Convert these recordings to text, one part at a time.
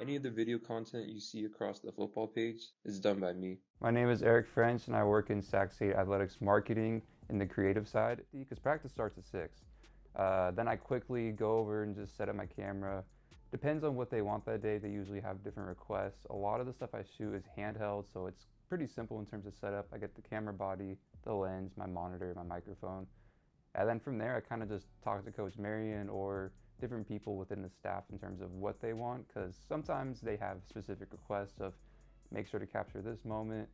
Any of the video content you see across the football page is done by me. My name is Eric French and I work in Sac State Athletics marketing in the creative side because practice starts at 6. Then I quickly go over and just set up my camera. Depends on what they want that day. They usually have different requests. A lot of the stuff I shoot is handheld, so it's pretty simple in terms of setup. I get the camera body, the lens, my monitor, my microphone. And then from there, I kind of just talk to Coach Marion or different people within the staff in terms of what they want, because sometimes they have specific requests of make sure to capture this moment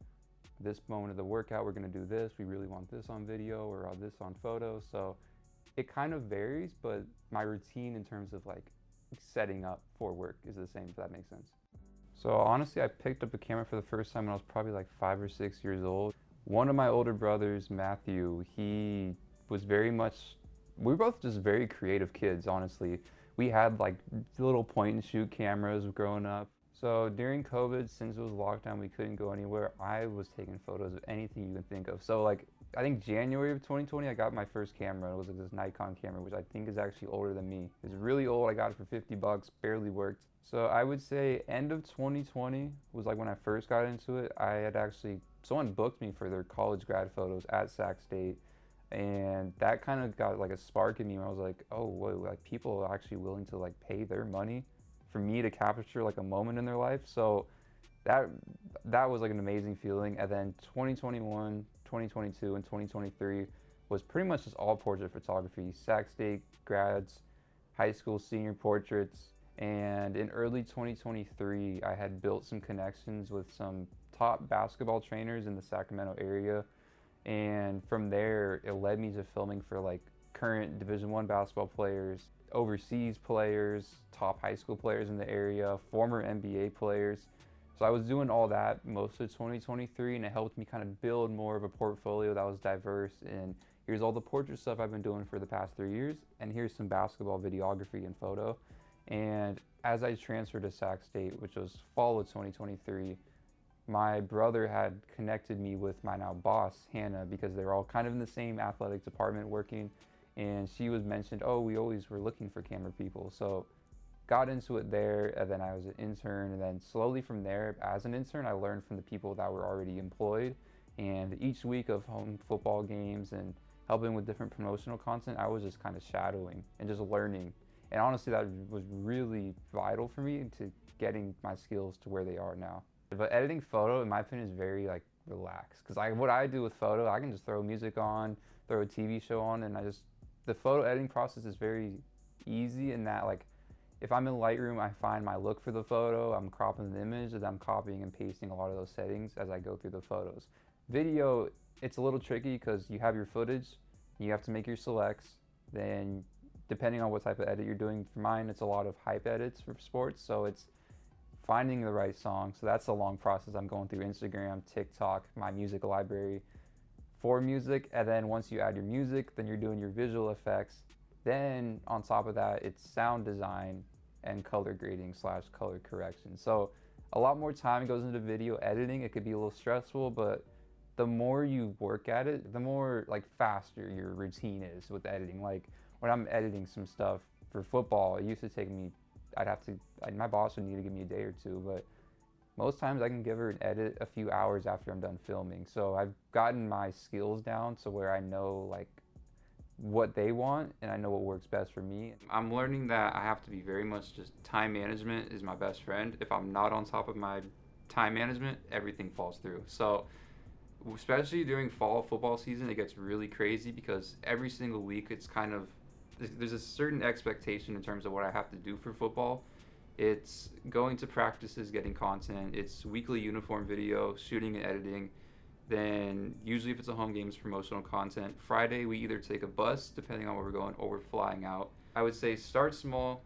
of the workout, we're going to do this, we really want this on video or this on photo. So it kind of varies, but my routine in terms of like setting up for work is the same, if that makes sense. So honestly, I picked up a camera for the first time when I was probably like 5 or 6 years old. One of my older brothers, Matthew, he was very much, we were both just very creative kids, honestly. We had like little point and shoot cameras growing up. So during COVID, since it was lockdown, we couldn't go anywhere. I was taking photos of anything you can think of. So like, I think January of 2020, I got my first camera. It was like this Nikon camera, which I think is actually older than me. It's really old. I got it for 50 bucks, barely worked. So I would say end of 2020 was like when I first got into it. I had actually, someone booked me for their college grad photos at Sac State. And that kind of got like a spark in me where I was like, oh, whoa, like people are actually willing to like pay their money for me to capture like a moment in their life. So that was like an amazing feeling. And then 2021, 2022, and 2023 was pretty much just all portrait photography, Sac State grads, high school senior portraits. And in early 2023, I had built some connections with some top basketball trainers in the Sacramento area. And from there, it led me to filming for like current Division I basketball players, overseas players, top high school players in the area, former NBA players. So I was doing all that most of 2023, and it helped me kind of build more of a portfolio that was diverse. And here's all the portrait stuff I've been doing for the past 3 years, and here's some basketball videography and photo. And as I transferred to Sac State, which was fall of 2023, my brother had connected me with my now boss, Hannah, because they were all kind of in the same athletic department working. And she was mentioned, oh, we always were looking for camera people. So got into it there, and then I was an intern. And then slowly from there, as an intern, I learned from the people that were already employed. And each week of home football games and helping with different promotional content, I was just kind of shadowing and just learning. And honestly, that was really vital for me to getting my skills to where they are now. But editing photo, in my opinion, is very like relaxed. Because what I do with photo, I can just throw music on, throw a TV show on, and the photo editing process is very easy in that, like, if I'm in Lightroom, I find my look for the photo, I'm cropping the image, and I'm copying and pasting a lot of those settings as I go through the photos. Video, it's a little tricky because you have your footage, you have to make your selects, then depending on what type of edit you're doing, for mine, it's a lot of hype edits for sports, so it's finding the right song. So that's a long process. I'm going through Instagram, TikTok, my music library for music. And then once you add your music, then you're doing your visual effects. Then on top of that, it's sound design and color grading / color correction. So a lot more time goes into video editing. It could be a little stressful, but the more you work at it, the more like faster your routine is with editing. Like when I'm editing some stuff for football, it used to take me, my boss would need to give me a day or two, but most times I can give her an edit a few hours after I'm done filming. So I've gotten my skills down to where I know like what they want and I know what works best for me. I'm learning that I have to be very much just time management is my best friend. If I'm not on top of my time management, everything falls through. So especially during fall football season, it gets really crazy because every single week it's kind of, there's a certain expectation in terms of what I have to do for football. It's going to practices, getting content, it's weekly uniform video, shooting and editing. Then usually if it's a home game, it's promotional content. Friday we either take a bus, depending on where we're going, or we're flying out. I would say start small,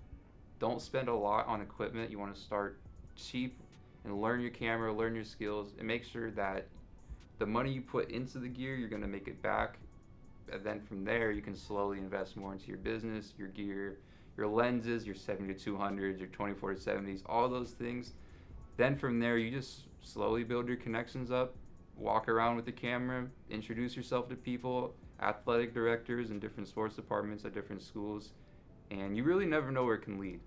don't spend a lot on equipment. You want to start cheap and learn your camera, learn your skills, and make sure that the money you put into the gear, you're going to make it back. And then from there, you can slowly invest more into your business, your gear, your lenses, your 70-200s, your 24-70s, all those things. Then from there, you just slowly build your connections up, walk around with the camera, introduce yourself to people, athletic directors in different sports departments at different schools, and you really never know where it can lead.